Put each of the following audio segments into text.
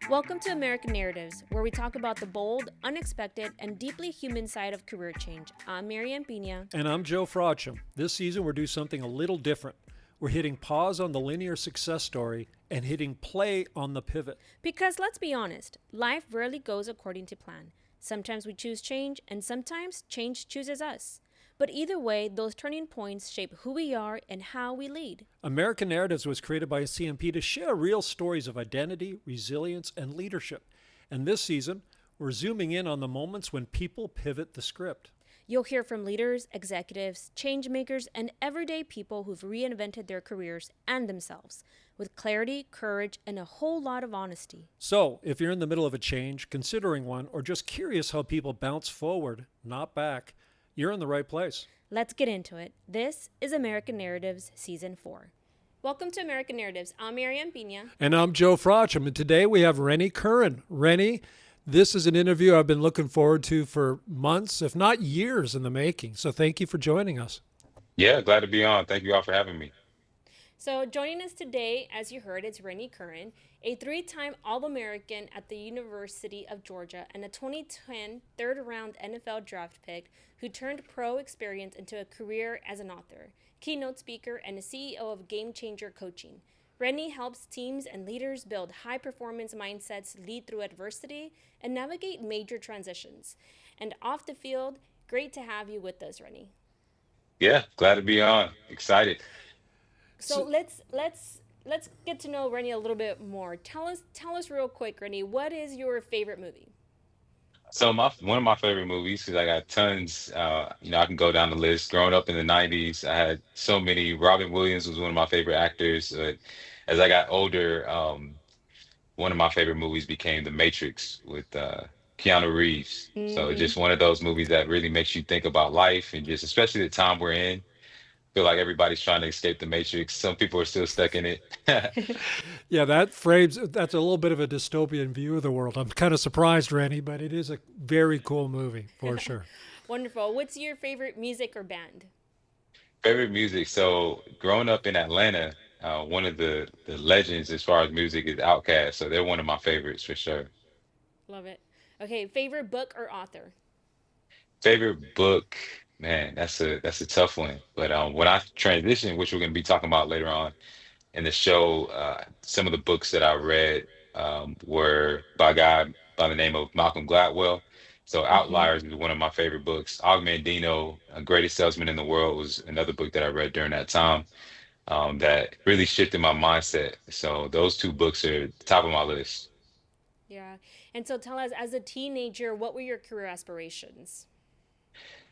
Welcome to American Narratives, where we talk about the bold, unexpected, and deeply human side of career change. I'm Marianne Pina. And I'm Joe Fracham. This season, we're doing something a little different. We're hitting pause on the linear success story and hitting play on the pivot. Because let's be honest, life rarely goes according to plan. Sometimes we choose change, and sometimes change chooses us. But either way, those turning points shape who we are and how we lead. American Narratives was created by CMP to share real stories of identity, resilience, and leadership. And this season, we're zooming in on the moments when people pivot the script. You'll hear from leaders, executives, change makers, and everyday people who've reinvented their careers and themselves with clarity, courage, and a whole lot of honesty. So, if you're in the middle of a change, considering one, or just curious how people bounce forward, not back, you're in the right place. Let's get into it. This is American Narratives Season 4. Welcome to American Narratives. I'm Marianne Pina. And I'm Joe Fracham, and today we have Rennie Curran. Rennie, this is an interview I've been looking forward to for months, if not years in the making. So thank you for joining us. Yeah, glad to be on. Thank you all for having me. So joining us today, as you heard, it's Rennie Curran, a three-time All-American at the University of Georgia and a 2010 third-round NFL draft pick who turned pro experience into a career as an author, keynote speaker, and a CEO of Game Changer Coaching. Rennie helps teams and leaders build high-performance mindsets, lead through adversity, and navigate major transitions. And off the field, great to have you with us, Rennie. Yeah, glad to be on. Excited. So let's get to know Rennie a little bit more. Tell us real quick, Rennie, what is your favorite movie? So one of my favorite movies, because I got tons, I can go down the list. Growing up in the 90s, I had so many. Robin Williams was one of my favorite actors. As I got older, one of my favorite movies became The Matrix with Keanu Reeves. So Mm, just one of those movies that really makes you think about life and just especially the time we're in. Feel like everybody's trying to escape the Matrix. Some people are still stuck in it. Yeah, that's a little bit of a dystopian view of the world. I'm kind of surprised, Rennie, but it is a very cool movie for sure. wonderful. What's your favorite music or band? Favorite music. So growing up in Atlanta, one of the legends as far as music is Outkast. So they're one of my favorites for sure. Love it. Okay, favorite book or author? Favorite book, man, that's a tough one. But when I transition, which we're going to be talking about later on in the show, some of the books that I read were by a guy by the name of Malcolm Gladwell. So Mm-hmm. Outliers is one of my favorite books. Og Mandino, Greatest Salesman in the World, was another book that I read during that time that really shifted my mindset. So those two books are top of my list. Yeah. And so tell us, as a teenager, what were your career aspirations?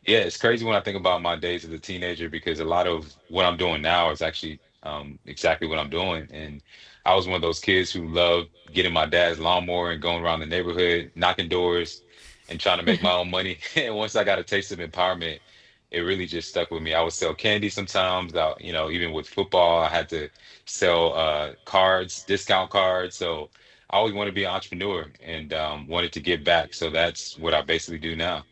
Yeah, it's crazy when I think about my days as a teenager because a lot of what I'm doing now is actually exactly what I'm doing. And I was one of those kids who loved getting my dad's lawnmower and going around the neighborhood, knocking doors and trying to make my own money. And once I got a taste of empowerment, it really just stuck with me. I would sell candy sometimes, even with football, I had to sell cards, discount cards. So I always wanted to be an entrepreneur and wanted to give back. So that's what I basically do now.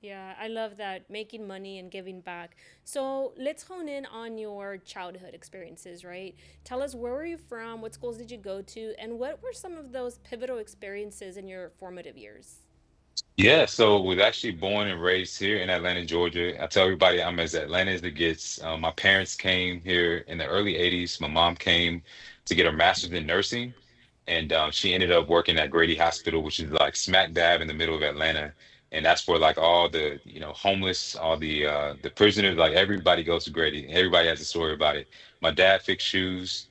Yeah, I love that, making money and giving back. So let's hone in on your childhood experiences, right? Tell us, where were you from? What schools did you go to? And what were some of those pivotal experiences in your formative years? Yeah, so was actually born and raised here in Atlanta, Georgia. I tell everybody I'm as Atlanta as it gets. My parents came here in the early 80s. My mom came to get her master's in nursing, and she ended up working at Grady Hospital, which is like smack dab in the middle of Atlanta. And that's where like all the, homeless, all the prisoners, like everybody goes to Grady. Everybody has a story about it. My dad fixed shoes.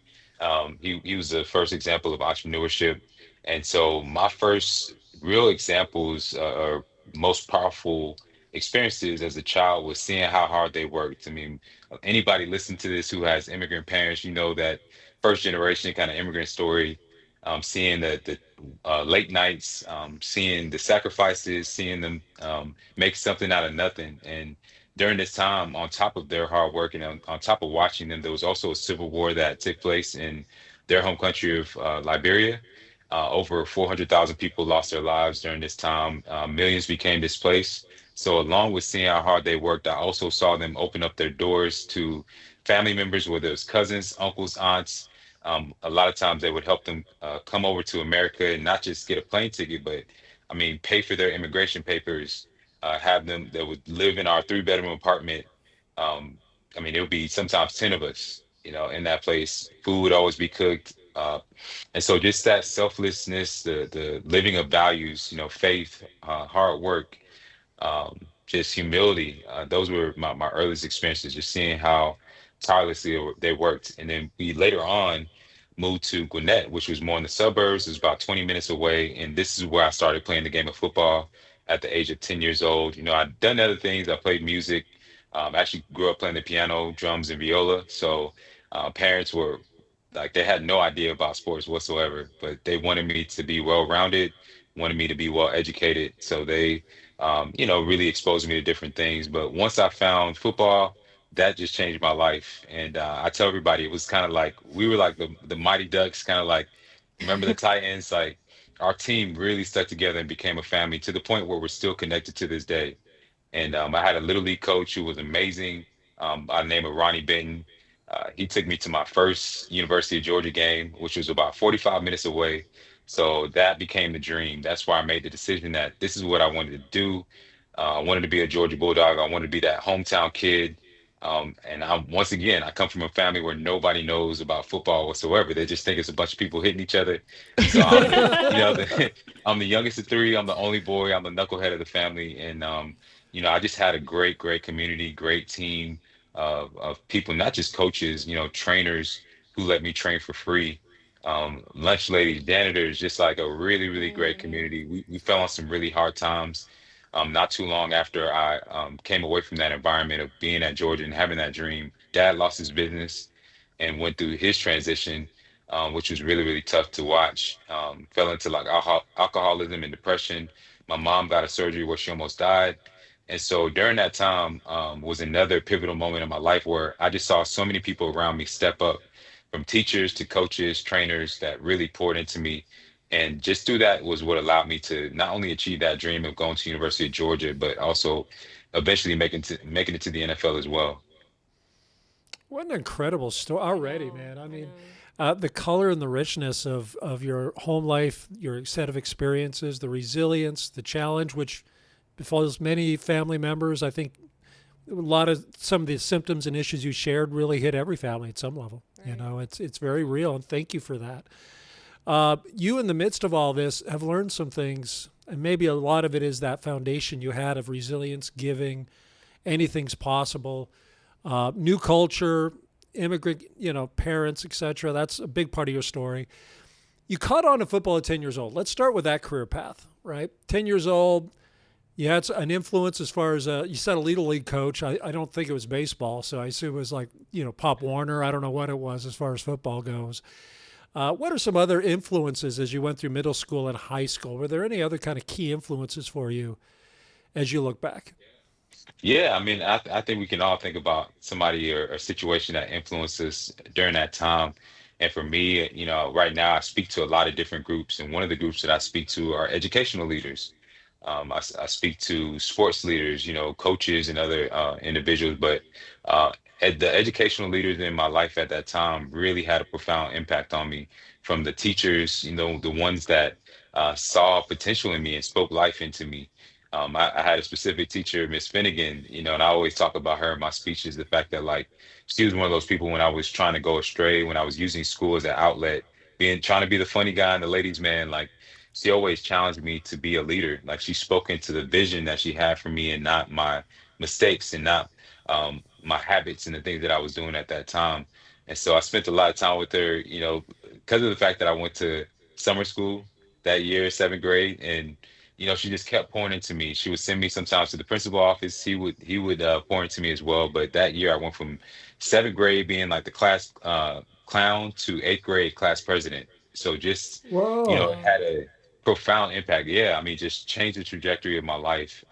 He was the first example of entrepreneurship. And so my first real examples or most powerful experiences as a child was seeing how hard they worked. I mean, anybody listen to this who has immigrant parents, you know that first generation kind of immigrant story, seeing the late nights, seeing the sacrifices, seeing them make something out of nothing. And during this time, on top of their hard work and on top of watching them, there was also a civil war that took place in their home country of Liberia. Over 400,000 people lost their lives during this time. Millions became displaced. So, along with seeing how hard they worked, I also saw them open up their doors to family members, whether it's cousins, uncles, aunts, A lot of times they would help them come over to America and not just get a plane ticket, but I mean, pay for their immigration papers, have them that would live in our three-bedroom apartment. Um, I mean, it would be sometimes 10 of us, in that place. Food would always be cooked. And so just that selflessness, the living of values, faith, hard work, just humility. Those were my earliest experiences, just seeing how tirelessly they worked. And then we later on moved to Gwinnett, which was more in the suburbs. It was about 20 minutes away. And this is where I started playing the game of football at the age of 10 years old. I'd done other things. I played music. Actually grew up playing the piano, drums, and viola. So parents were like, they had no idea about sports whatsoever, but they wanted me to be well-rounded, wanted me to be well-educated. So they really exposed me to different things. But once I found football, that just changed my life. And I tell everybody, it was kind of like we were like the Mighty Ducks, kind of like, remember the Titans? Like our team really stuck together and became a family to the point where we're still connected to this day. And I had a little league coach who was amazing, by the name of Ronnie Benton. He took me to my first University of Georgia game, which was about 45 minutes away. So that became the dream. That's why I made the decision that this is what I wanted to do. I wanted to be a Georgia Bulldog. I wanted to be that hometown kid. And once again, I come from a family where nobody knows about football whatsoever. They just think it's a bunch of people hitting each other. So I'm I'm the youngest of three. I'm the only boy. I'm the knucklehead of the family. And I just had a great, great community, great team of people, not just coaches, trainers who let me train for free. Lunch ladies, janitors, just like a really, really great Mm. community. We fell on some really hard times. Not too long after I came away from that environment of being at Georgia and having that dream, dad lost his business and went through his transition, which was really, really tough to watch. Fell into like alcoholism and depression. My mom got a surgery where she almost died. And so during that time was another pivotal moment in my life where I just saw so many people around me step up, from teachers to coaches, trainers that really poured into me. And just through that was what allowed me to not only achieve that dream of going to University of Georgia, but also eventually making it to the NFL as well. What an incredible story I already, know. man. I I mean, know. the color and the richness of your home life, your set of experiences, the resilience, the challenge, which befalls many family members. I think a lot of some of the symptoms and issues you shared really hit every family at some level. Right. It's very real, and thank you for that. You, in the midst of all this, have learned some things, and maybe a lot of it is that foundation you had of resilience, giving, anything's possible, new culture, immigrant, parents, etc. That's a big part of your story. You caught on to football at 10 years old. Let's start with that career path, right? 10 years old, you had an influence as far as you said a little league coach. I don't think it was baseball, so I assume it was like Pop Warner. I don't know what it was as far as football goes. What are some other influences as you went through middle school and high school? Were there any other kind of key influences for you as you look back? Yeah, I mean, I think we can all think about somebody or a situation that influenced us during that time. And for me, right now I speak to a lot of different groups, and one of the groups that I speak to are educational leaders. I speak to sports leaders, coaches and other individuals, but uh, the educational leaders in my life at that time really had a profound impact on me. From the teachers, the ones that saw potential in me and spoke life into me. I had a specific teacher, Miss Finnegan, and I always talk about her in my speeches, the fact that like she was one of those people when I was trying to go astray, when I was using school as an outlet, being trying to be the funny guy and the ladies' man, like she always challenged me to be a leader. Like she spoke into the vision that she had for me and not my mistakes and not my habits and the things that I was doing at that time. And so I spent a lot of time with her, because of the fact that I went to summer school that year, seventh grade, and she just kept pouring into me. She would send me sometimes to the principal office. He would pour into me as well. But that year, I went from seventh grade being like the class clown to eighth grade class president. So just it Whoa. Wow. had a profound impact. Yeah, I mean, just changed the trajectory of my life.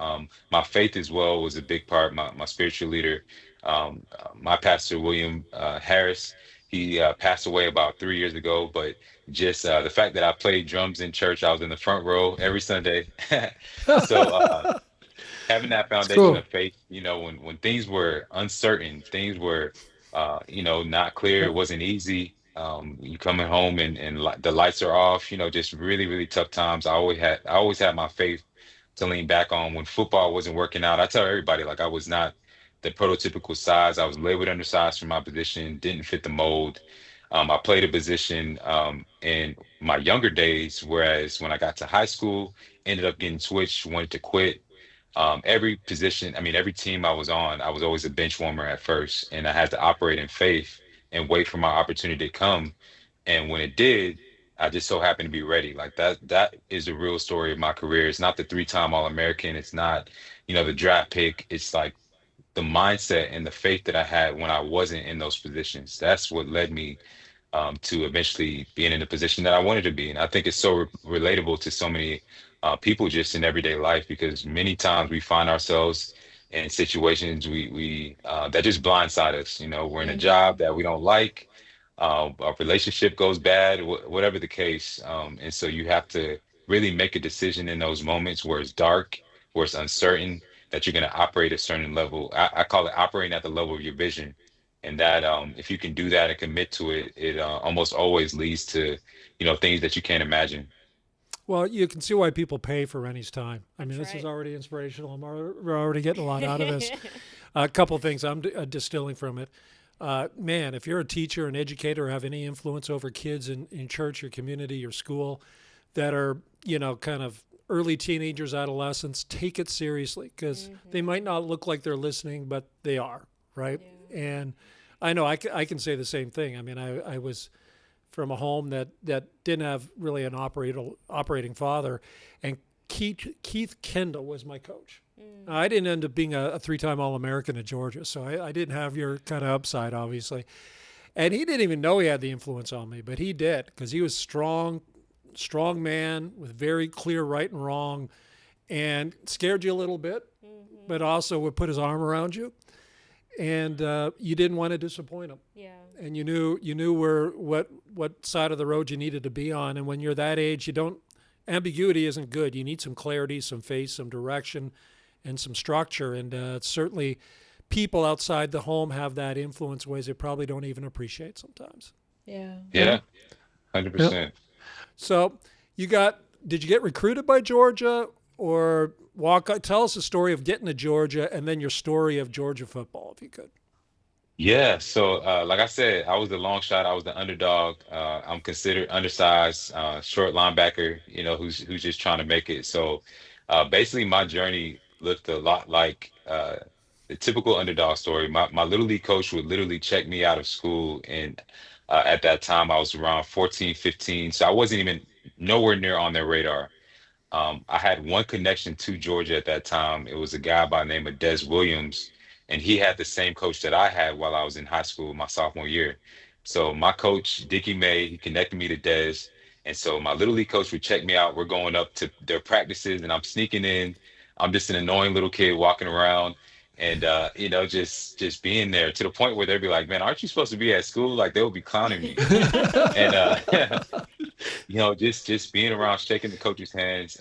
My faith as well was a big part. My spiritual leader, my pastor William Harris. He passed away about 3 years ago, but just the fact that I played drums in church, I was in the front row every Sunday. So having that It's foundation cool. of faith, when things were uncertain, things were not clear, Yeah. it wasn't easy. You coming home and the lights are off, just really, really tough times. I always had my faith to lean back on when football wasn't working out. I tell everybody, like, I was not the prototypical size. I was labeled undersized for my position, didn't fit the mold. I played a position in my younger days, whereas when I got to high school, ended up getting switched, wanted to quit. Every position, I mean, every team I was on, I was always a bench warmer at first, and I had to operate in faith and wait for my opportunity to come. And when it did, I just so happened to be ready. Like that is the real story of my career. It's not the three-time All-American. It's not, the draft pick. It's like the mindset and the faith that I had when I wasn't in those positions. That's what led me to eventually being in the position that I wanted to be. And I think it's so relatable to so many people just in everyday life, because many times we find ourselves in situations we that just blindside us. We're in a job Mm-hmm. that we don't like, our relationship goes bad, whatever the case. And so you have to really make a decision in those moments where it's dark, where it's uncertain, that you're going to operate a certain level. I call it operating at the level of your vision. And that if you can do that and commit to it, it almost always leads to, things that you can't imagine. Well, you can see why people pay for Rennie's time. I mean, That's this is right. already inspirational. We're already getting a lot out of this. A couple of things I'm distilling from it. Man, if you're a teacher, an educator, or have any influence over kids in church, your community, your school that are, kind of early teenagers, adolescents, take it seriously because they might Mm-hmm. not look like they're listening, but they are, right? Yeah. And I know I can say the same thing. I mean, I was from a home that didn't have really an operating father, and Keith Kendall was my coach. Mm. I didn't end up being a three-time All-American at Georgia, so I didn't have your kind of upside, obviously. And he didn't even know he had the influence on me, but he did because he was strong man with very clear right and wrong, and scared you a little bit, Mm-hmm. but also would put his arm around you, and you didn't want to disappoint him, Yeah. and you knew where what side of the road you needed to be on. And when you're that age, you don't ambiguity isn't good. You need some clarity, some face, some direction, and some structure. And certainly, people outside the home have that influence in ways they probably don't even appreciate sometimes. Yeah. Yeah, Yeah, hundred yeah. percent. So did you get recruited by Georgia, or tell us the story of getting to Georgia and then your story of Georgia football, if you could. Yeah, so like I said, I was the long shot. I was the underdog. I'm considered undersized, short linebacker, who's just trying to make it. So basically, my journey looked a lot like the typical underdog story. My little league coach would literally check me out of school, and at that time I was around 14, 15, so I wasn't even nowhere near on their radar. I had one connection to Georgia at that time. It was a guy by the name of Des Williams, and he had the same coach that I had while I was in high school, my sophomore year. So my coach, Dickie May, he connected me to Des. And so my little league coach would check me out. We're going up to their practices, and I'm sneaking in. I'm just an annoying little kid walking around, and just being there, to the point where they'd be like, "Man, aren't you supposed to be at school?" Like, they would be clowning me. And just being around, shaking the coach's hands.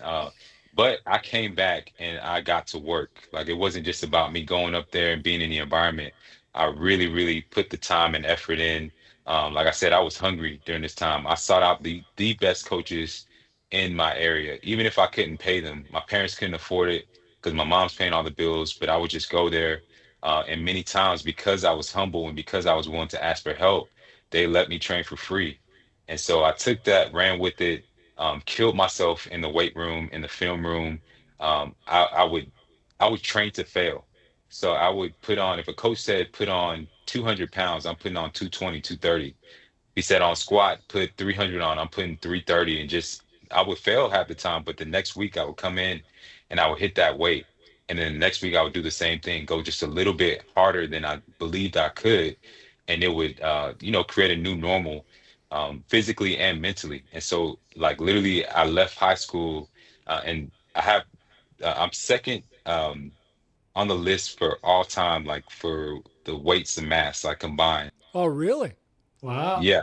But I came back and I got to work. Like, it wasn't just about me going up there and being in the environment. I really, really put the time and effort in. Like I said, I was hungry during this time. I sought out the best coaches in my area, even if I couldn't pay them. My parents couldn't afford it because my mom's paying all the bills, but I would just go there. And many times, because I was humble and because I was willing to ask for help, they let me train for free. And so I took that, ran with it, killed myself in the weight room, in the film room. I would train to fail. So I would put on, if a coach said put on 200 pounds, I'm putting on 220, 230. He said on squat, put 300 on, I'm putting 330. And just, I would fail half the time, but the next week I would come in and I would hit that weight. And then the next week I would do the same thing, go just a little bit harder than I believed I could. And it would, create a new normal, physically and mentally. And so, like, literally, I left high school, and I'm second on the list for all time, like for the weights and mass, like combined. Oh, really? Wow. Wow. Yeah.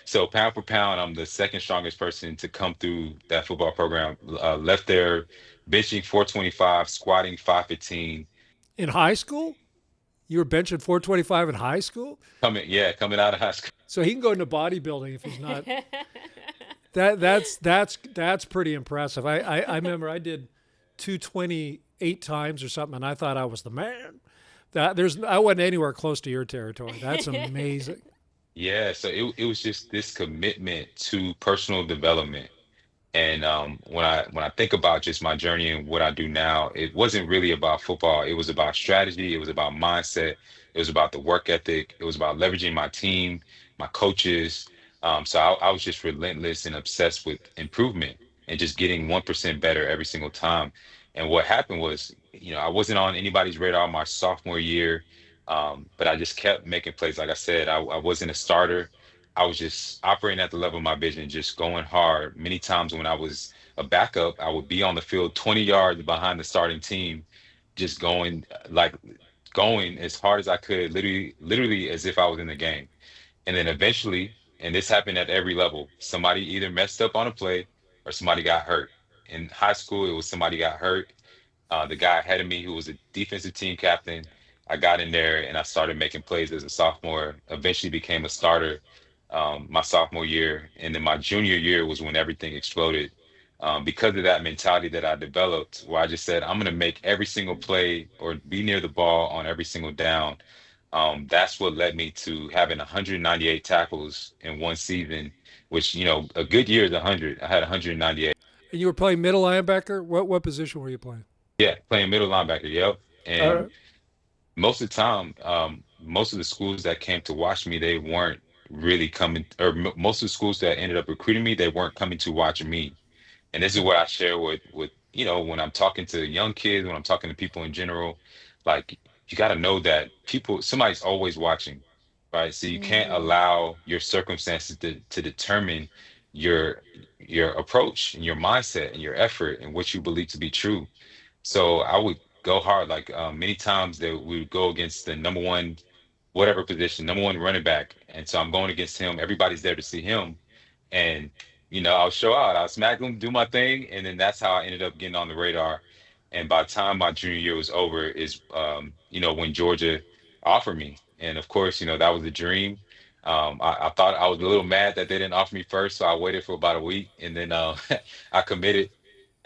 So pound for pound, I'm the second strongest person to come through that football program. Left there benching 425, squatting 515. In high school, You were benching 425 in high school? Coming out of high school. So he can go into bodybuilding if he's not. That's pretty impressive. I remember I did 228 times or something, and I thought I was the man. I wasn't anywhere close to your territory. That's amazing. Yeah, so it was just this commitment to personal development. And when I think about just my journey and what I do now, it wasn't really about football. It was about strategy. It was about mindset. It was about the work ethic. It was about leveraging my team, my coaches. So I was just relentless and obsessed with improvement and just getting 1% better every single time. And what happened was, I wasn't on anybody's radar my sophomore year, but I just kept making plays. Like I said, I wasn't a starter. I was just operating at the level of my vision, just going hard. Many times when I was a backup, I would be on the field 20 yards behind the starting team, just going as hard as I could, literally as if I was in the game. And then eventually, and this happened at every level, somebody either messed up on a play or somebody got hurt. In high school, it was somebody got hurt, the guy ahead of me who was a defensive team captain. I got in there and I started making plays as a sophomore, eventually became a starter my sophomore year. And then my junior year was when everything exploded. Because of that mentality that I developed, where I just said, I'm going to make every single play or be near the ball on every single down. That's what led me to having 198 tackles in one season, which, a good year is 100. I had 198. And you were playing middle linebacker. What position were you playing? Yeah, playing middle linebacker. Yep. All And right. most of the time, most of the schools that came to watch me, they weren't really coming, or most of the schools that ended up recruiting me, they weren't coming to watch me. And this is Yeah. what I share with when I'm talking to young kids, when I'm talking to people in general, like you got to know that somebody's always watching, right? So you can't Mhm. allow your circumstances to determine your your approach and your mindset and your effort and what you believe to be true. So I would go hard. Like many times that we would go against the number one, whatever position, number one running back. And so I'm going against him. Everybody's there to see him. And, I'll show out. I'll smack him, do my thing. And then that's how I ended up getting on the radar. And by the time my junior year was over, is when Georgia offered me. And of course, that was a dream. I thought I was a little mad that they didn't offer me first, so I waited for about a week and then I committed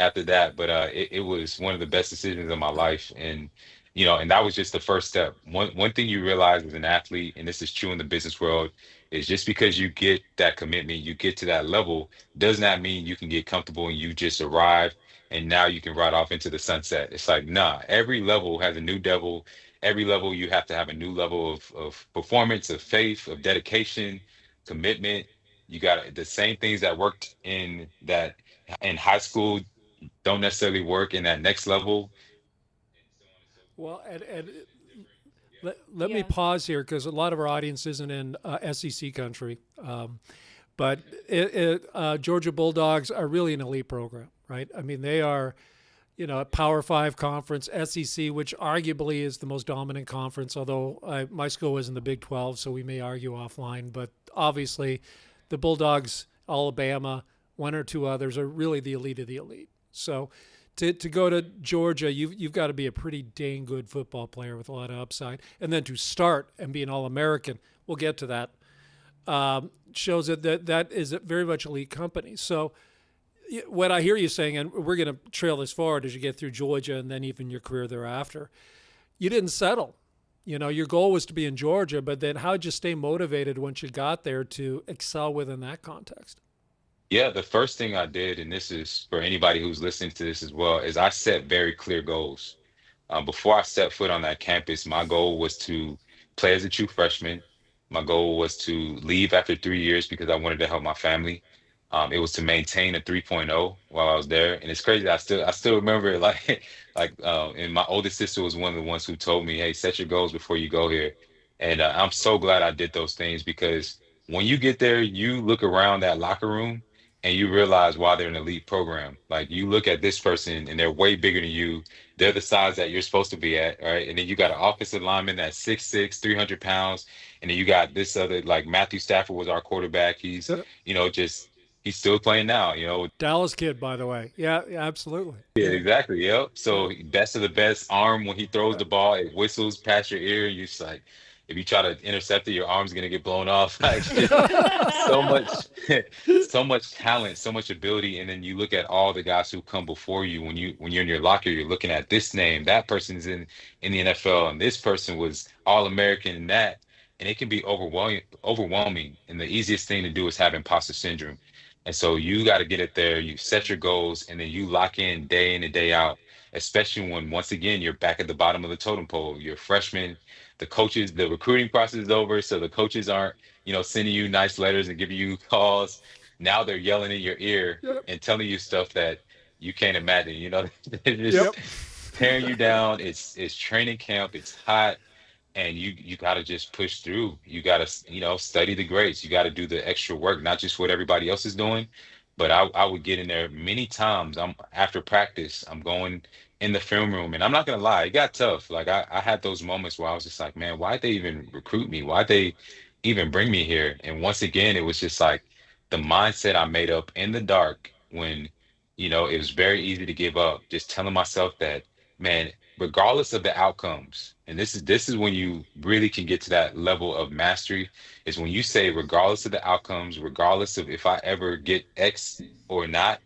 after that. But it was one of the best decisions of my life. And and that was just the first step. One thing you realize as an athlete, and this is true in the business world, is just because you get that commitment, you get to that level, does not mean you can get comfortable and you just arrive and now you can ride off into the sunset. It's like, nah, every level has a new devil. Every level you have to have a new level of performance, of faith, of dedication, commitment. You got the same things that worked in high school don't necessarily work in that next level, and so on and so forth. Well, and Just let me Yeah. pause here because a lot of our audience isn't in SEC country. But Georgia Bulldogs are really an elite program, right? I mean, they are, a Power Five conference, SEC, which arguably is the most dominant conference. Although my school was in the Big 12, so we may argue offline. But obviously, the Bulldogs, Alabama, one or two others are really the elite of the elite. So to go to Georgia, you've got to be a pretty dang good football player with a lot of upside, and then to start and be an All American. We'll get to that. Shows that is a very much elite company. So what I hear you saying, and we're going to trail this forward as you get through Georgia and then even your career thereafter, you didn't settle. Your goal was to be in Georgia, but then how'd you stay motivated once you got there to excel within that context? Yeah, the first thing I did, and this is for anybody who's listening to this as well, is I set very clear goals. Before I stepped foot on that campus, my goal was to play as a true freshman. My goal was to leave after 3 years because I wanted to help my family. It was to maintain a 3.0 while I was there, and it's crazy. I still remember it like and my oldest sister was one of the ones who told me, "Hey, set your goals before you go here." And I'm so glad I did those things because when you get there, you look around that locker room and you realize why they're an elite program. Like you look at this person and they're way bigger than you, they're the size that you're supposed to be at, right? And then you got an offensive lineman that's 6'6", 300 pounds. And then you got this other, like Matthew Stafford was our quarterback. He's, So, just He's still playing now, Dallas kid, by the way. Yeah, yeah, absolutely. Yeah, Yeah, exactly. Yep. yeah. So best of the best arm when he throws the ball, it whistles past your ear. You just like, if you try to intercept it, your arm's gonna get blown off. Like just so much, so much talent, so much ability. And then you look at all the guys who come before you. When you're in your locker, you're looking at this name, that person's in the NFL, and this person was All American and that. And it can be overwhelming. And the easiest thing to do is have imposter syndrome. And so you got to get it there. You set your goals and then you lock in and day out, especially when, once again, you're back at the bottom of the totem pole. You're a freshman. The recruiting process is over. So the coaches aren't, sending you nice letters and giving you calls. Now they're yelling in your ear Yep. and telling you stuff that you can't imagine. They're just Yep. tearing you down. It's training camp. It's hot and you got to just push through. You got to study the grades. You got to do the extra work, not just what everybody else is doing. But I would get in there many times. I'm after practice, I'm going in the film room, and I'm not gonna lie, it got tough. Like I had those moments where I was just like, man, why'd they even recruit me? Why'd they even bring me here? And once again, it was just like the mindset I made up in the dark when it was very easy to give up, just telling myself that, man, regardless of the outcomes, and this is when you really can get to that level of mastery, is when you say, regardless of the outcomes, regardless of if I ever get X or not,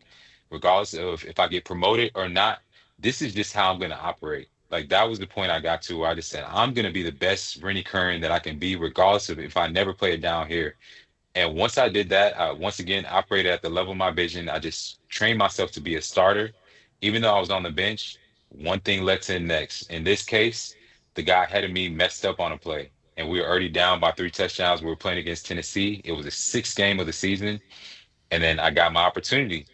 regardless of if I get promoted or not, this is just how I'm going to operate. Like that was the point I got to where I just said, I'm going to be the best Rennie Curran that I can be, regardless of if I never play it down here. And once I did that, I once again operated at the level of my vision. I just trained myself to be a starter. Even though I was on the bench, one thing led to the next. In this case, the guy ahead of me messed up on a play, and we were already down by 3 touchdowns. We were playing against Tennessee. It was the sixth game of the season. And then I got my opportunity.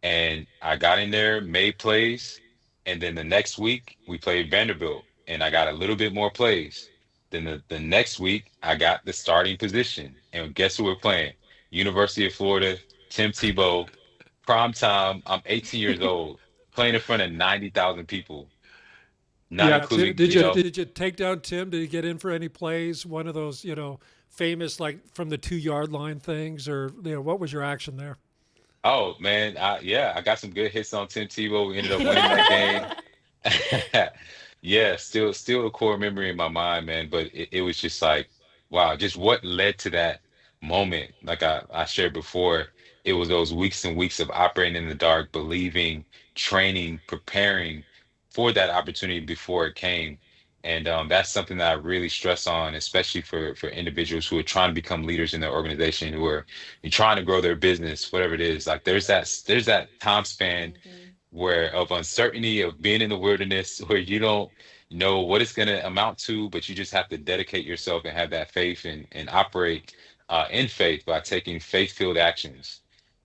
And I got in there, made plays, and then the next week we played Vanderbilt, and I got a little bit more plays. Then the next week I got the starting position, and guess who we're playing? University of Florida, Tim Tebow, prime time. I'm 18 years old, playing in front of 90,000 people, not Yeah. Tim, including, did you take down Tim? Did he get in for any plays? One of those, famous like from the 2 yard line things, or what was your action there? oh man, yeah, I got some good hits on Tim Tebow. We ended up winning that game. Yeah, still a core memory in my mind, man. But it was just like, wow, just what led to that moment. Like I shared before, it was those weeks and weeks of operating in the dark, believing, training, preparing for that opportunity before it came. And that's something that I really stress on, especially for individuals who are trying to become leaders in their organization, who are trying to grow their business, whatever it is. Like there's that time span Hmm. where of uncertainty of being in the wilderness where you don't know what it's going to amount to, but you just have to dedicate yourself and have that faith and operate in faith by taking faith-filled actions.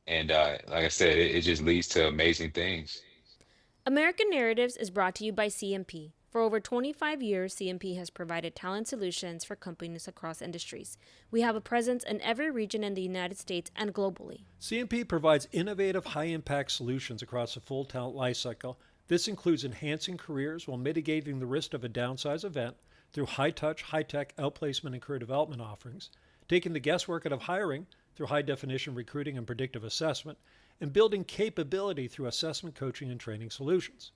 And like I said, it just leads to amazing things. American Narratives is brought to you by CMP. For over 25 years, CMP has provided talent solutions for companies across industries. We have a presence in every region in the United States and globally. CMP provides innovative, high impact solutions across the full talent lifecycle. This includes enhancing careers while mitigating the risk of a downsize event through high touch, high tech outplacement and career development offerings, taking the guesswork out of hiring through high definition recruiting and predictive assessment, and building capability through assessment, coaching, and training solutions.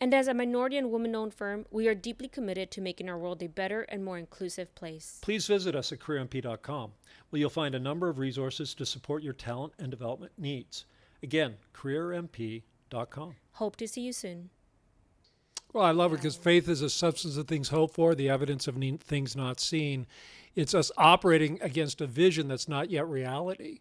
And as a minority and woman owned firm, we are deeply committed to making our world a better and more inclusive place. Please visit us at careermp.com, where you'll find a number of resources to support your talent and development needs. Again, careermp.com. Hope to see you soon. Well, I love it because faith is a substance of things hoped for, the evidence of things not seen. It's us operating against a vision that's not yet reality,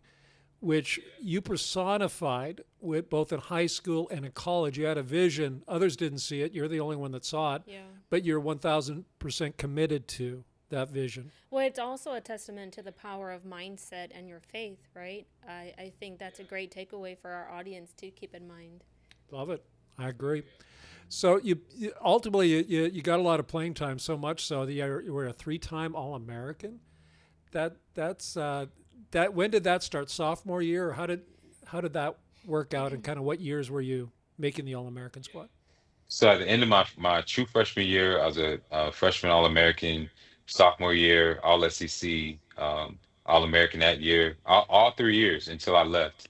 which you personified with both in high school and in college. You had a vision. Others didn't see it. You're the only one that saw it, Yeah. but you're 1,000% committed to that vision. Well, it's also a testament to the power of mindset and your faith, right? I think that's a great takeaway for our audience to keep in mind. Love it. I agree. So ultimately you got a lot of playing time, so much so that you were a 3-time All-American. That's that. When did that start? Sophomore year, or how did that work out? And kind of what years were you making the All-American squad? So at the end of my true freshman year, I was a freshman All-American. Sophomore year, All SEC. All-American that year. All 3 years until I left,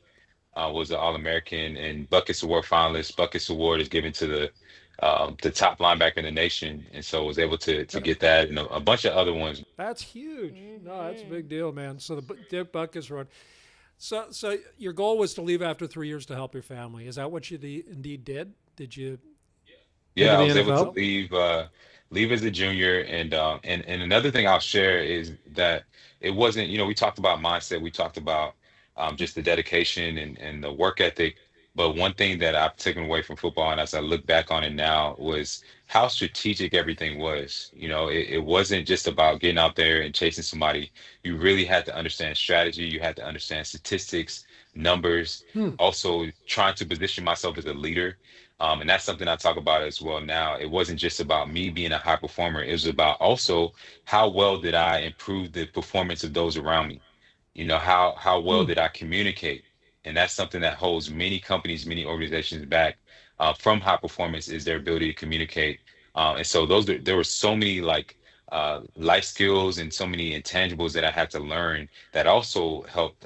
was an All-American and Buckets Award finalist. Buckets Award is given to the top linebacker in the nation, and so was able to get that and a bunch of other ones. That's huge. No, that's a Mm-hmm. big deal, man. So the Dick Buckus run. So your goal was to leave after 3 years to help your family. Is that what you indeed did? Did you go to Yeah, I the was able to NFL? leave as a junior, and another thing I'll share is that it wasn't, we talked about mindset, we talked about just the dedication and the work ethic, but one thing that I've taken away from football, and as I look back on it now, was how strategic everything was. It wasn't just about getting out there and chasing somebody. You really had to understand strategy, you had to understand statistics, numbers, Hmm. also trying to position myself as a leader, and that's something I talk about as well now. It wasn't just about me being a high performer. It was about also how well did I improve the performance of those around me? How well Hmm. did I communicate? And that's something that holds many companies, many organizations back from high performance is their ability to communicate. And so there were so many like life skills and so many intangibles that I had to learn that also helped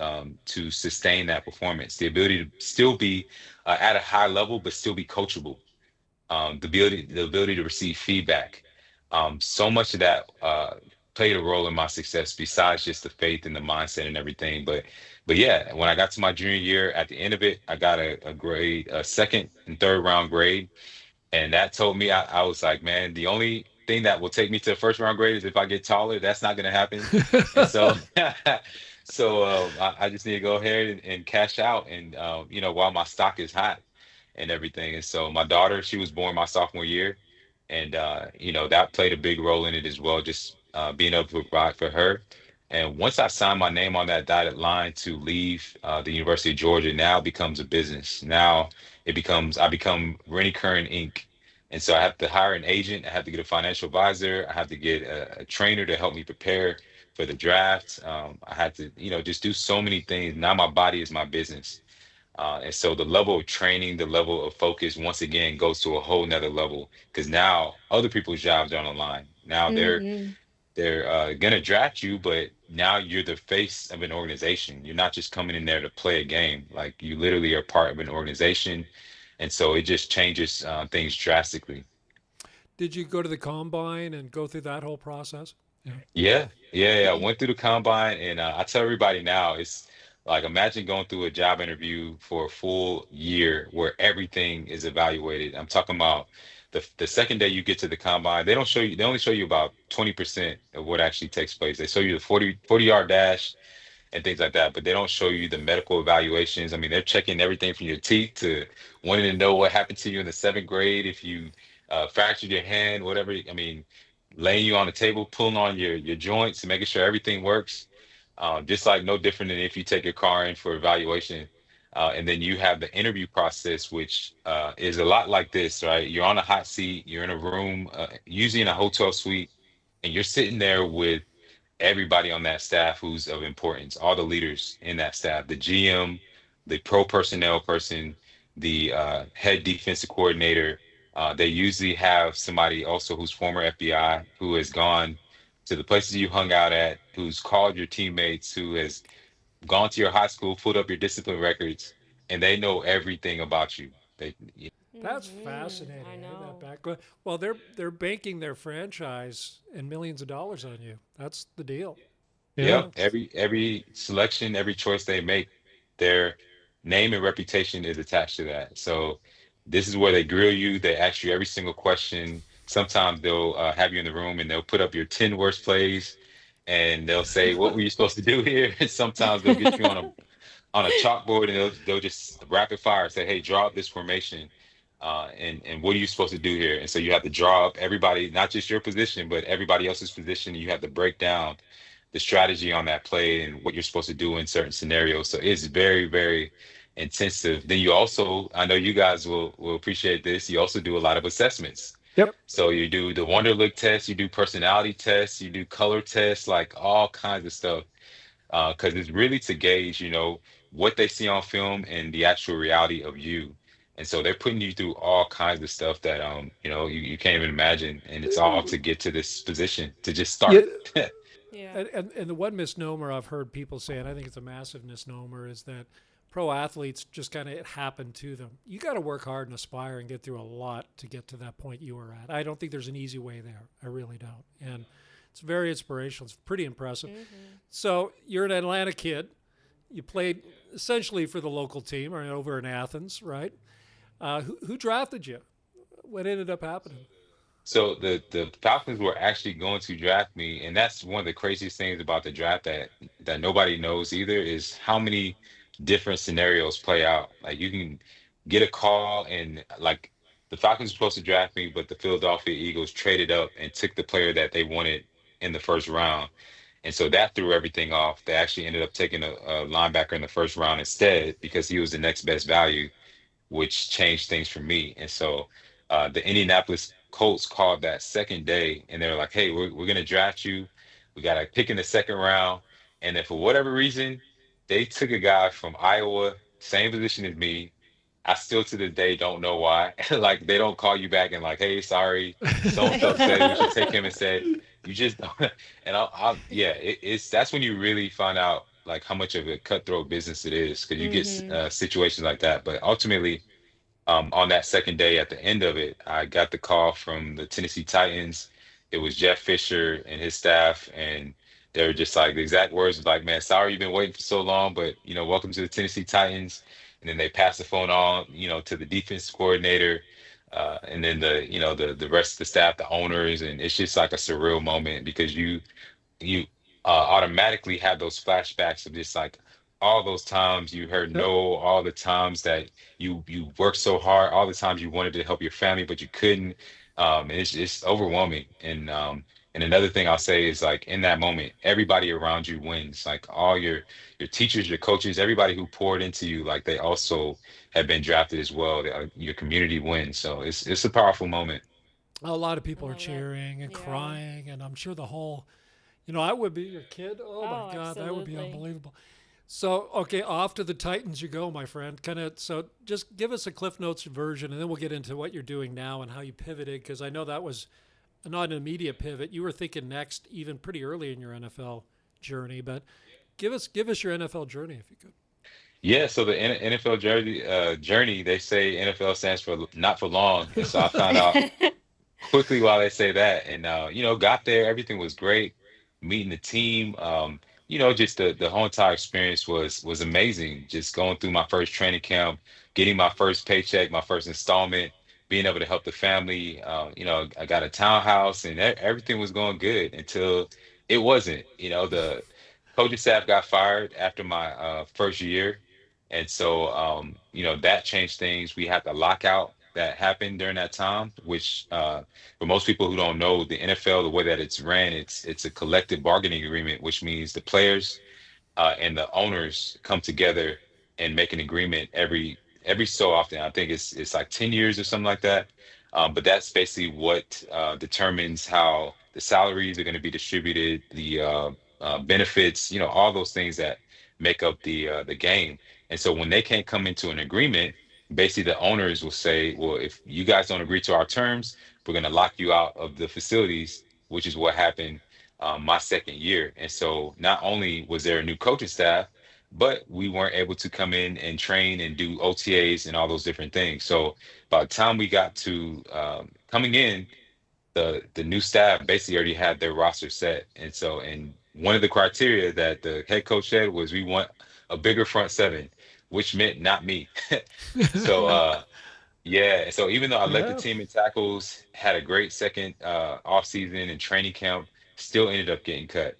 to sustain that performance. The ability to still be at a high level, but still be coachable. The ability to receive feedback. So much of that played a role in my success besides just the faith and the mindset and everything. But yeah, when I got to my junior year, at the end of it, I got a grade, a second and third round grade, and that told me I was like, man, the only thing that will take me to the first round grade is if I get taller. That's not going to happen. And so, I just need to go ahead and cash out. And, while my stock is hot and everything. And so my daughter, she was born my sophomore year. And, that played a big role in it as well, just being able to provide for her. And once I signed my name on that dotted line to leave the University of Georgia, now it becomes a business. Now I become Rennie Curran Inc. And so I have to hire an agent. I have to get a financial advisor. I have to get a trainer to help me prepare for the draft. I had to, just do so many things. Now my body is my business. And so the level of training, the level of focus, once again, goes to a whole nother level because now other people's jobs are on the line. Now Mm-hmm. they're gonna draft you, but now you're the face of an organization. You're not just coming in there to play a game. Like you literally are part of an organization, and so it just changes things drastically. Did you go to the combine and go through that whole process? Yeah. Yeah, yeah, yeah. I went through the combine, and I tell everybody now, it's like imagine going through a job interview for a full year where everything is evaluated. I'm talking about the second day you get to the combine, they don't show you, they only show you about 20% of what actually takes place. They show you the 40 yard dash and things like that. But they don't show you the medical evaluations. I mean, they're checking everything from your teeth to wanting to know what happened to you in the seventh grade, if you fractured your hand, whatever. I mean, laying you on the table, pulling on your joints and making sure everything works. Just like no different than if you take your car in for evaluation. And then you have the interview process, which is a lot like this, right? You're on a hot seat, you're in a room, usually in a hotel suite, and you're sitting there with everybody on that staff who's of importance, all the leaders in that staff, the GM, the pro personnel person, the head defensive coordinator. They usually have somebody also who's former FBI, who has gone to the places you hung out at, who's called your teammates, who has gone to your high school, pulled up your discipline records, and they know everything about you. They, That's Mm-hmm. I fascinating, eh? That know. background. Well, they're banking their franchise and millions of dollars on you. That's the deal. Yep, Yeah. every selection, every choice they make, their name and reputation is attached to that. So this is where they grill you. They ask you every single question. Sometimes they'll have you in the room and they'll put up your 10 worst plays and they'll say, "What were you supposed to do here?" And sometimes they'll get you on a chalkboard and they'll just rapid fire say, "Hey, draw up this formation." And what are you supposed to do here? And so you have to draw up everybody, not just your position, but everybody else's position. You have to break down the strategy on that play and what you're supposed to do in certain scenarios. So it's very, very intensive. Then you also, I know you guys will appreciate this. You also do a lot of assessments. Yep. So you do the Wonderlic test, you do personality tests, you do color tests, like all kinds of stuff. Because it's really to gauge, what they see on film and the actual reality of you. And so they're putting you through all kinds of stuff that you can't even imagine. And it's all to get to this position to just Yeah. start. Yeah. And the one misnomer I've heard people say, and I think it's a massive misnomer, is that pro athletes just kind of it happened to them. You got to work hard and aspire and get through a lot to get to that point you were at. I don't think there's an easy way there. I really don't. And it's very inspirational. It's pretty impressive. Mm-hmm. So you're an Atlanta kid. You played essentially for the local team or over in Athens, right? Who drafted you? What ended up happening? So the Falcons were actually going to draft me, and that's one of the craziest things about the draft that nobody knows either is how many different scenarios play out. Like you can get a call and like the Falcons were supposed to draft me, but the Philadelphia Eagles traded up and took the player that they wanted in the first round. And so that threw everything off. They actually ended up taking a linebacker in the first round instead because he was the next best value, which changed things for me. And so the Indianapolis Colts called that second day and they were like, hey, we're going to draft you. We got a pick in the second round. And then for whatever reason, they took a guy from Iowa, same position as me. I still to this day don't know why. Like they don't call you back and like, hey, sorry, so and so said we should take him instead. You just don't. And yeah, it's that's when you really find out like how much of a cutthroat business it is because you get Mm-hmm. situations like that. But ultimately, on that second day, at the end of it, I got the call from the Tennessee Titans. It was Jeff Fisher and his staff, and they were just like the exact words was like, "Man, sorry you've been waiting for so long, but welcome to the Tennessee Titans." And then they passed the phone on, to the defense coordinator, and then the rest of the staff, the owners, and it's just like a surreal moment because you automatically have those flashbacks of just like all those times you heard Yep. no, all the times that you worked so hard, all the times you wanted to help your family but you couldn't. And it's overwhelming. And another thing I'll say is like in that moment, everybody around you wins. Like all your teachers, your coaches, everybody who poured into you, like they also have been drafted as well. Your community wins. So it's a powerful moment. A lot of I people are love that. cheering and Yeah. crying, and I'm sure the whole, I would be your kid. Oh my Oh, God, that would be absolutely. unbelievable. So, okay, off to the Titans you go, my friend. Kind of. So, just give us a Cliff Notes version, and then we'll get into what you're doing now and how you pivoted, because I know that was not an immediate pivot. You were thinking next, even pretty early in your NFL journey. But give us your NFL journey if you could. Yeah, so the NFL journey, they say NFL stands for not for long. And so I found out quickly while they say that and got there, everything was great, meeting the team, just the whole entire experience was amazing, just going through my first training camp, getting my first paycheck, my first installment, being able to help the family. I got a townhouse and everything was going good until it wasn't. The coaching staff got fired after my first year, and so that changed things. We had the lockout that happened during that time, which for most people who don't know, the NFL, the way that it's ran, it's a collective bargaining agreement, which means the players and the owners come together and make an agreement every so often. I think it's like 10 years or something like that. But that's basically what determines how the salaries are going to be distributed, the benefits, all those things that make up the game. And so when they can't come into an agreement, basically the owners will say, well, if you guys don't agree to our terms, we're going to lock you out of the facilities, which is what happened my second year. And so not only was there a new coaching staff, but we weren't able to come in and train and do OTAs and all those different things. So by the time we got to coming in, the new staff basically already had their roster set. And one of the criteria that the head coach said was we want a bigger front seven, which meant not me. So yeah, so even though I led the Yeah. team in tackles, had a great second off season and training camp, still ended up getting cut.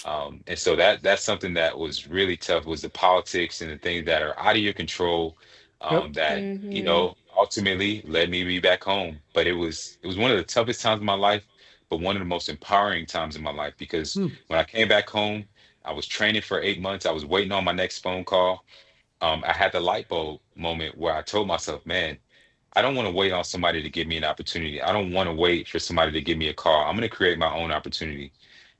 And so that's something that was really tough was the politics and the things that are out of your control Yep. that Mm-hmm. ultimately led me to be back home. But it was one of the toughest times of my life, but one of the most empowering times in my life because Hmm. when I came back home, I was training for 8 months. I was waiting on my next phone call. I had the light bulb moment where I told myself, man, I don't want to wait on somebody to give me an opportunity. I don't want to wait for somebody to give me a call. I'm going to create my own opportunity.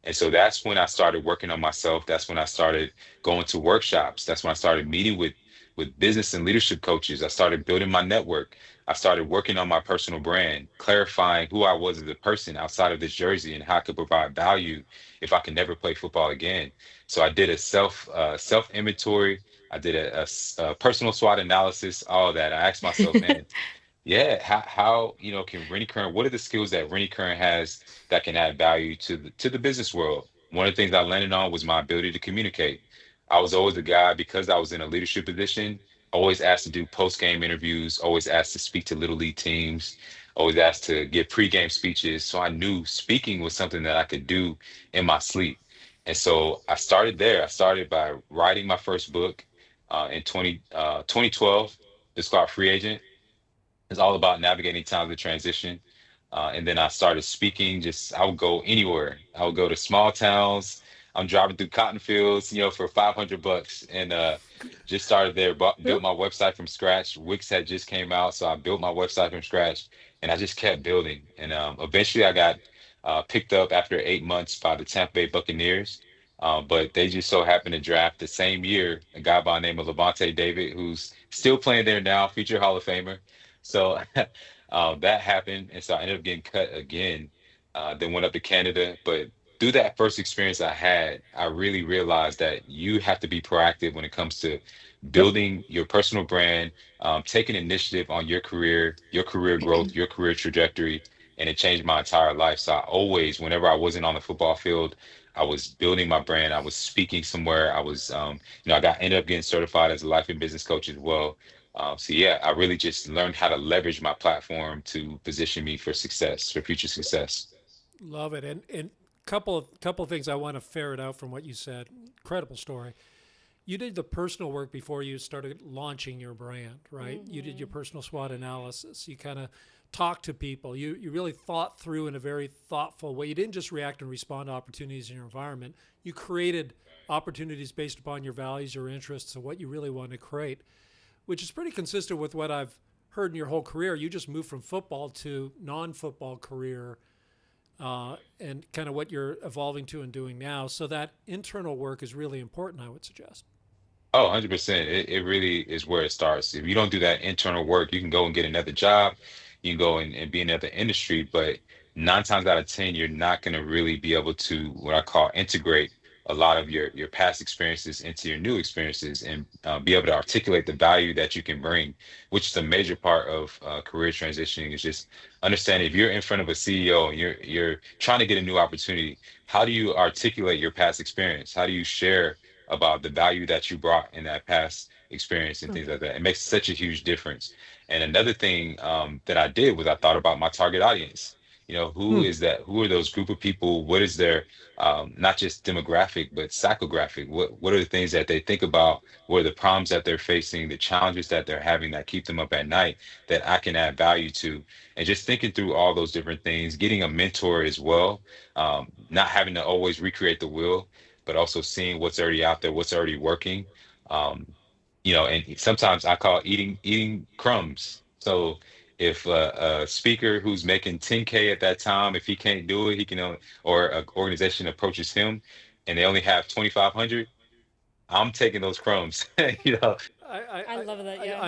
And so that's when I started working on myself. That's when I started going to workshops. That's when I started meeting with with business and leadership coaches. I started building my network. I started working on my personal brand, clarifying who I was as a person outside of this jersey and how I could provide value if I could never play football again. So I did a self inventory. I did a personal SWOT analysis, all that. I asked myself, man, yeah, how can Rennie Curran, what are the skills that Rennie Curran has that can add value to the business world? One of the things I landed on was my ability to communicate. I was always the guy because I was in a leadership position, always asked to do post-game interviews, always asked to speak to little league teams, always asked to give pre-game speeches. So I knew speaking was something that I could do in my sleep. And so I started there. I started by writing my first book in 2012. It's called Free Agent. It's all about navigating times of transition. And then I started speaking. Just I would go anywhere. I would go to small towns. I'm driving through cotton fields, for $500, and just started there. Built my website from scratch. Wix had just came out, so I built my website from scratch, and I just kept building. And eventually, I got picked up after 8 months by the Tampa Bay Buccaneers. But they just so happened to draft the same year a guy by the name of Levante David, who's still playing there now, future Hall of Famer. So that happened, and so I ended up getting cut again. Then went up to Canada, but through that first experience I had, I really realized that you have to be proactive when it comes to Yep. building your personal brand, taking initiative on your career growth, your career trajectory, and it changed my entire life. So I always, whenever I wasn't on the football field, I was building my brand. I was speaking somewhere. I was, I ended up getting certified as a life and business coach as well. So yeah, I really just learned how to leverage my platform to position me for success, for future success. Love it. And couple of things I want to ferret out from what you said. Incredible story. You did the personal work before you started launching your brand, right? You did your Mm-hmm. personal SWOT analysis. You kind of talked to people. You really thought through in a very thoughtful way. You didn't just react and respond to opportunities in your environment. You created opportunities based upon your values, your interests, and what you really want to create, which is pretty consistent with what I've heard in your whole career. You just moved from football to non-football career, and kind of what you're evolving to and doing now. So that internal work is really important, I would suggest. Oh, 100%. It really is where it starts. If you don't do that internal work, you can go and get another job. You can go and be in another industry, but nine times out of 10, you're not going to really be able to what I call integrate a lot of your past experiences into your new experiences and be able to articulate the value that you can bring, which is a major part of career transitioning is just understanding if you're in front of a CEO and you're trying to get a new opportunity, how do you articulate your past experience? How do you share about the value that you brought in that past experience and things like that? It makes such a huge difference. And another thing that I did was I thought about my target audience. Who Hmm. is that? Who are those group of people? What is their not just demographic, but psychographic? What are the things that they think about? What are the problems that they're facing, the challenges that they're having that keep them up at night that I can add value to? And just thinking through all those different things, getting a mentor as well, not having to always recreate the wheel, but also seeing what's already out there, what's already working. Um, and sometimes I call eating crumbs. So if a speaker who's making 10K at that time, if he can't do it, he can only, or an organization approaches him and they only have 2,500, I'm taking those crumbs. You know, I, I, I love that. Yeah.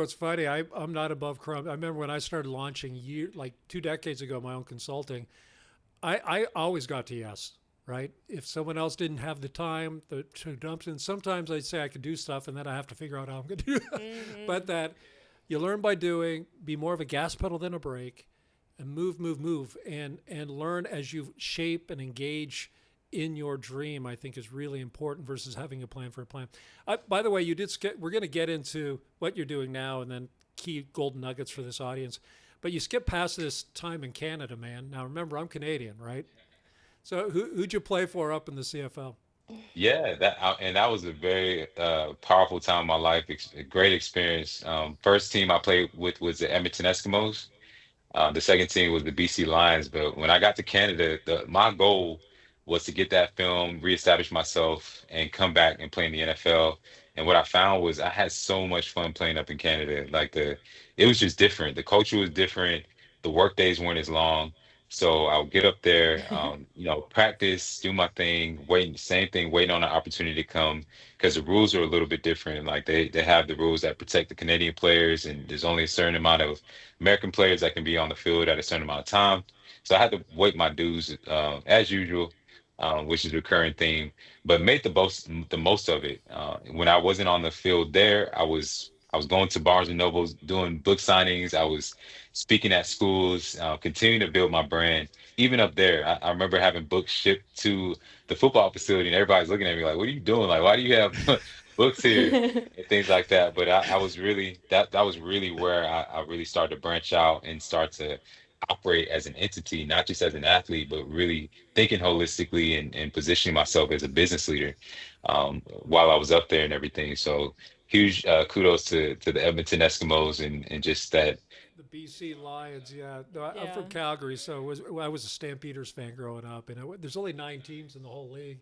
it's funny. I'm not above crumb. I remember when I started launching like 2 decades ago, my own consulting. I always got to yes, right? If someone else didn't have the time, the to dump in, sometimes I'd say I could do stuff, and then I have to figure out how I'm going to do that. But Mm-hmm. that you learn by doing, be more of a gas pedal than a brake, and move, and learn as you shape and engage in your dream. I think is really important versus having a plan for a plan. By the way, you did. We're going to get into what you're doing now, and then key golden nuggets for this audience. But you skip past this time in Canada, man. Now remember, I'm Canadian, right? So who'd you play for up in the CFL? yeah, and that was a very powerful time in my life, a great experience. First team I played with was the Edmonton Eskimos. The second team was the BC Lions, but when I got to Canada, my goal was to get that film, reestablish myself, and come back and play in the NFL. And what I found was I had so much fun playing up in Canada. It was just different. The culture was different. The work days weren't as long. So I'll get up there, practice, do my thing, wait, same thing, waiting on an opportunity to come because the rules are a little bit different. Like they have the rules that protect the Canadian players, and there's only a certain amount of American players that can be on the field at a certain amount of time. So I had to wait my dues as usual, which is a recurring theme, but made the most of it. When I wasn't on the field there, I was going to Barnes and Nobles, doing book signings. I was speaking at schools, continuing to build my brand. Even up there, I remember having books shipped to the football facility, and everybody's looking at me like, "What are you doing? Like, why do you have books here?" and things like that. But I was really that was really where I really started to branch out and start to operate as an entity, not just as an athlete, but really thinking holistically and positioning myself as a business leader while I was up there and everything. So huge kudos to the Edmonton Eskimos and just that. The BC Lions, yeah. No, I'm Yeah. from Calgary, so I was a Stampeders fan growing up, and there's only 9 teams in the whole league,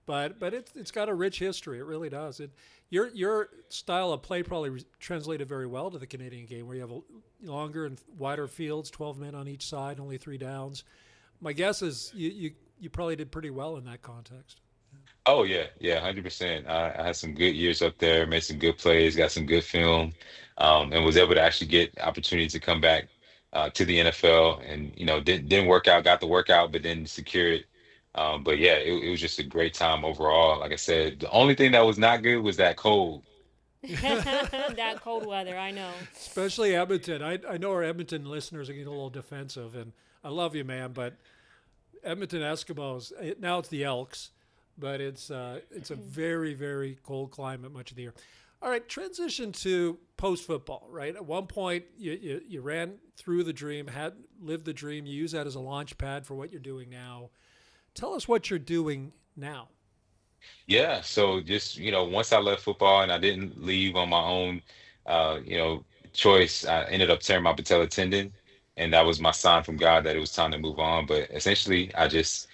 but it's got a rich history. It really does. Your style of play probably translated very well to the Canadian game, where you have longer and wider fields, 12 men on each side, only 3 downs. My guess is you probably did pretty well in that context. Oh yeah, yeah, 100%. I had some good years up there, made some good plays, got some good film, and was able to actually get opportunity to come back to the NFL. And didn't work out, got the workout, but then secure it. But yeah, it was just a great time overall. Like I said, the only thing that was not good was that cold. That cold weather, I know. Especially Edmonton. I know our Edmonton listeners are getting a little defensive, and I love you, man, but Edmonton Eskimos. Now it's the Elks, but it's a very very cold climate much of the year. All right, transition to post football. Right, at one point you ran through the dream, had lived the dream. You use that as a launch pad for what you're doing now. Tell us what you're doing now. Yeah, so just, once I left football and I didn't leave on my own, choice, I ended up tearing my patella tendon, and that was my sign from God that it was time to move on. But essentially, I just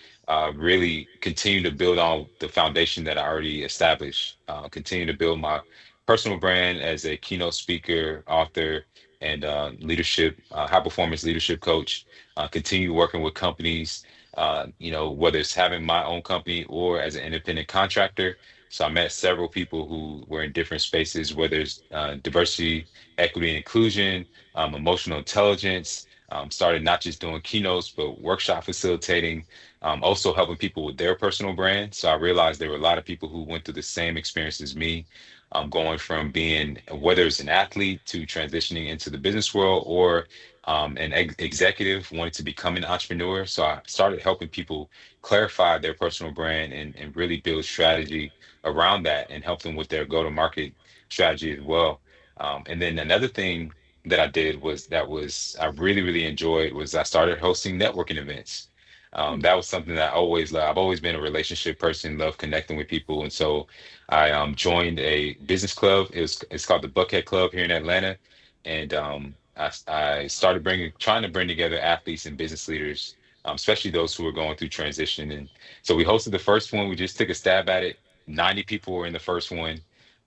really continue to build on the foundation that I already established. Continue to build my personal brand as a keynote speaker, author, and high performance leadership coach. Continue working with companies whether it's having my own company or as an independent contractor. So I met several people who were in different spaces, whether it's diversity, equity, and inclusion, emotional intelligence. Started not just doing keynotes, but workshop facilitating, also helping people with their personal brand. So I realized there were a lot of people who went through the same experience as me, going from being, whether it's an athlete to transitioning into the business world or an executive wanting to become an entrepreneur. So I started helping people clarify their personal brand and really build strategy around that and help them with their go-to-market strategy as well. And then another thing that I did I really, really enjoyed was I started hosting networking events. That was something that I always love. I've always been a relationship person, love connecting with people. And so I joined a business club. It's called the Buckhead Club here in Atlanta. And I started trying to bring together athletes and business leaders, especially those who are going through transition. And so we hosted the first one. We just took a stab at it. 90 people were in the first one,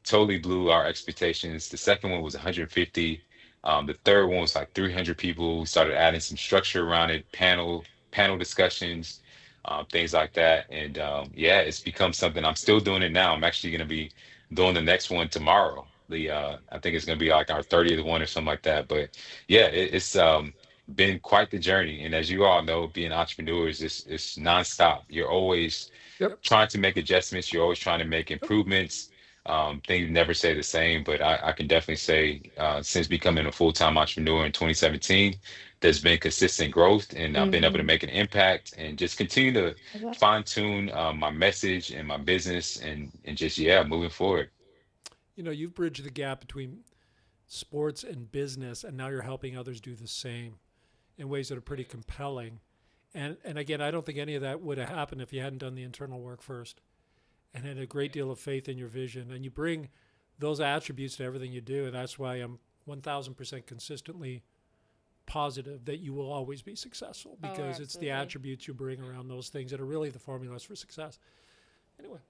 totally blew our expectations. The second one was 150. The third one was like 300 people. We started adding some structure around it, panel discussions, things like that. And yeah, it's become something. I'm still doing it now. I'm actually going to be doing the next one tomorrow. I think it's going to be like our 30th one or something like that. But yeah, it's been quite the journey. And as you all know, being entrepreneurs, it's nonstop. You're always Yep. trying to make adjustments. You're always trying to make improvements. Things never stay the same, but I can definitely say since becoming a full-time entrepreneur in 2017, there's been consistent growth, and I've been able to Mm-hmm. make an impact and just continue to fine tune my message and my business and just yeah, moving forward. You've bridged the gap between sports and business, and now you're helping others do the same in ways that are pretty compelling. And again, I don't think any of that would have happened if you hadn't done the internal work first and had a great deal of faith in your vision. And you bring those attributes to everything you do, and that's why I'm 1,000% consistently positive that you will always be successful Oh, because it's the absolutely. attributes you bring around those things that are really the formulas for success. Anyway,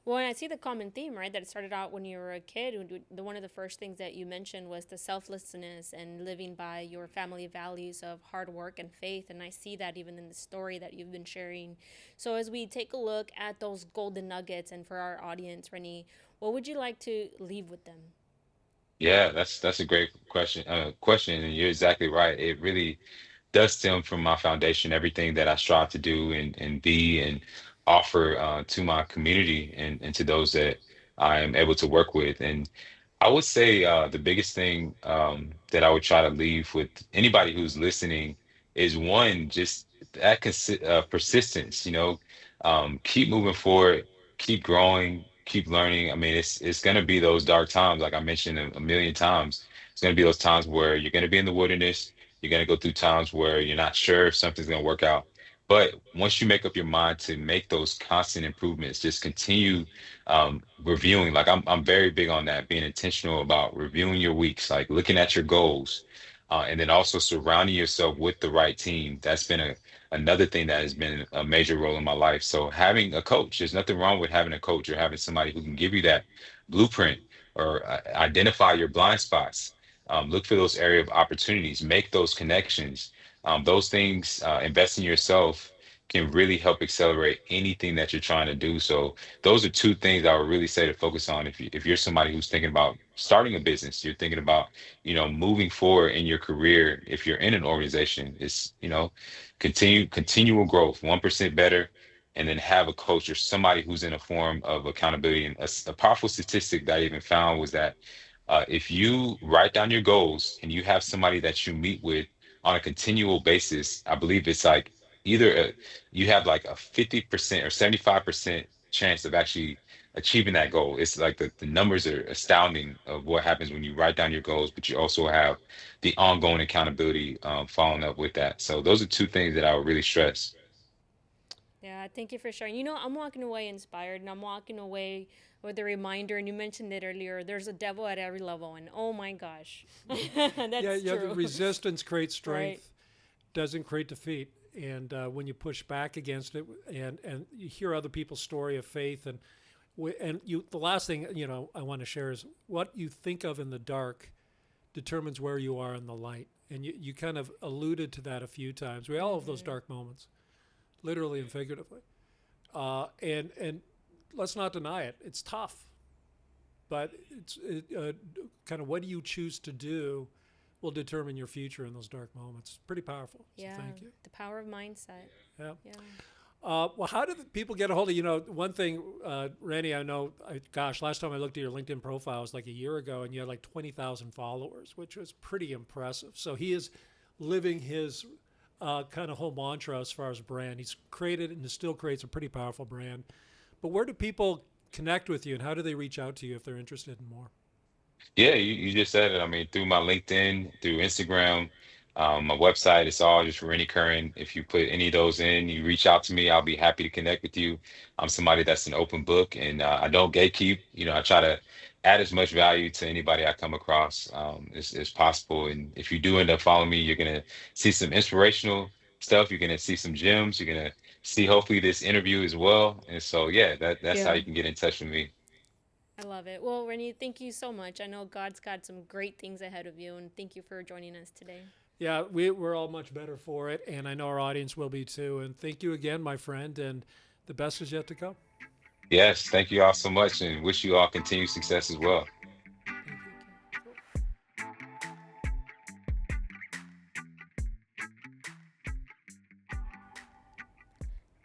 Well, and I see the common theme, right? That it started out when you were a kid. The one of the first things that you mentioned was the selflessness and living by your family values of hard work and faith. And I see that even in the story that you've been sharing. So as we take a look at those golden nuggets, and for our audience, Rennie, what would you like to leave with them? Yeah, that's a great question. Question, and you're exactly right. It really does stem from my foundation, everything that I strive to do and be and offer to my community and to those that I am able to work with. And I would say the biggest thing that I would try to leave with anybody who's listening is one, just that persistence, keep moving forward, keep growing, keep learning. I mean, it's going to be those dark times, like I mentioned a million times. It's going to be those times where you're going to be in the wilderness. You're going to go through times where you're not sure if something's going to work out. But once you make up your mind to make those constant improvements, just continue reviewing. Like I'm very big on that, being intentional about reviewing your weeks, like looking at your goals, and then also surrounding yourself with the right team. That's been another thing that has been a major role in my life. So having a coach, there's nothing wrong with having a coach or having somebody who can give you that blueprint or identify your blind spots. Look for those area of opportunities, make those connections. Those things, invest in yourself can really help accelerate anything that you're trying to do. So those are two things I would really say to focus on. If you're somebody who's thinking about starting a business, you're thinking about, moving forward in your career, if you're in an organization, it's, continual growth, 1% better, and then have a coach or somebody who's in a form of accountability. And a powerful statistic that I even found was that if you write down your goals and you have somebody that you meet with on a continual basis, I believe it's like either you have like a 50% or 75% chance of actually achieving that goal. It's like the numbers are astounding of what happens when you write down your goals, but you also have the ongoing accountability following up with that. So those are two things that I would really stress. Yeah, thank you for sharing. I'm walking away inspired, and I'm walking away with a reminder. And you mentioned it earlier. There's a devil at every level, and oh my gosh, Yeah, that's yeah. The true, resistance creates right? strength, doesn't create defeat. And when you push back against it, and you hear other people's story of faith, the last thing I want to share is what you think of in the dark determines where you are in the light. And you kind of alluded to that a few times. We all have those dark moments, literally and figuratively. And let's not deny it. It's tough, but kind of what do you choose to do will determine your future in those dark moments. It's pretty powerful. So Yeah, thank you. the power of mindset. Yeah. Yeah. Well, how do the people get a hold of you? One thing, Randy, I know, gosh, last time I looked at your LinkedIn profile was like a year ago, and you had like 20,000 followers, which was pretty impressive. So he is living his kind of whole mantra as far as brand. He's created and still creates a pretty powerful brand. But where do people connect with you, and how do they reach out to you if they're interested in more? Yeah, you just said it. I mean, through my LinkedIn, through Instagram, my website, it's all just Rennie Curran. If you put any of those in, you reach out to me, I'll be happy to connect with you. I'm somebody that's an open book, and I don't gatekeep. I try to add as much value to anybody I come across as possible. And if you do end up following me, you're gonna see some inspirational stuff. You're gonna see some gems. You're gonna see hopefully this interview as well. And so, yeah, that's how Yeah. you can get in touch with me. I love it. Well, Rennie, thank you so much. I know God's got some great things ahead of you, and thank you for joining us today. Yeah, we're all much better for it, and I know our audience will be too. And thank you again, my friend, and the best is yet to come. Yes, thank you all so much and wish you all continued success as well. Thank you. Cool.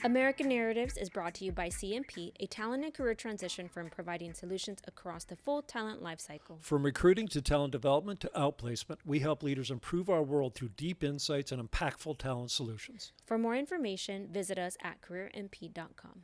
American Narratives is brought to you by CMP, a talent and career transition firm providing solutions across the full talent lifecycle. From recruiting to talent development to outplacement, we help leaders improve our world through deep insights and impactful talent solutions. For more information, visit us at careermp.com.